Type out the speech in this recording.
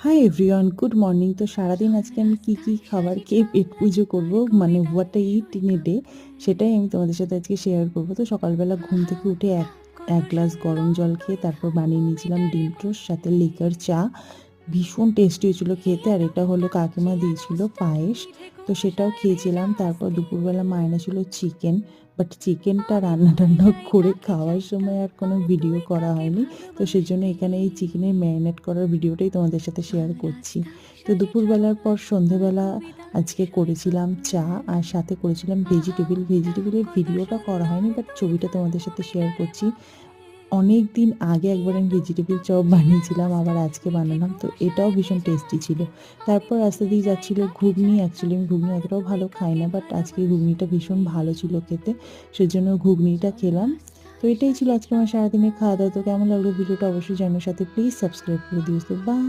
Hi everyone, good morning. তো সারাদিন আজকে আমি কি কি খাবার খেয়ে পেট পুজো করব, মানে what I it in a day, সেটাই আমি তোমাদের সাথে আজকে শেয়ার করব। তো সকালবেলা ঘুম থেকে উঠে এক এক গ্লাস গরম জল খেয়ে তারপর বানিয়ে নিয়েছিলাম ডিম টোস্ট, সাথে লিকার চা। ভীষণ টেস্টি হয়েছিল খেতে। আর এটা হলো কাকিমা দিয়েছিল পায়েস, তো সেটাও খেয়েছিলাম। তারপর দুপুরবেলা মা এনেছিল চিকেন, বাট চিকেনটা রান্না টান্না করে খাওয়ার সময় আর কোনো ভিডিও করা হয়নি। তো সেজন্য এখানে এই চিকেনের ম্যারিনেট করার ভিডিওটাই তোমাদের সাথে শেয়ার করছি। তো দুপুরবেলার পর সন্ধেবেলা আজকে করেছিলাম চা, আর সাথে করেছিলাম ভেজিটেবিলের ভিডিওটা করা হয়নি, বাট ছবিটা তোমাদের সাথে শেয়ার করছি। অনেক দিন আগে একবার আমি ভেজিটেবিল চপ বানিয়েছিলাম, আবার আজকে বানালাম, তো এটাও ভীষণ টেস্টি ছিল। তারপর রাস্তা দিয়ে যাচ্ছিল ঘুগনি। অ্যাকচুয়ালি আমি ঘুগনি এতটাও ভালো খাই না, বাট আজকে ঘুগনিটা ভীষণ ভালো ছিল খেতে, সেজন্য ঘুগনিটা খেলাম। তো এটাই ছিল আজকে আমার সারাদিনের খাওয়া দাওয়া। তো কেমন লাগলো ভিডিওটা অবশ্যই জানার, সাথে প্লিজ সাবস্ক্রাইব করে দিও। তো বাই।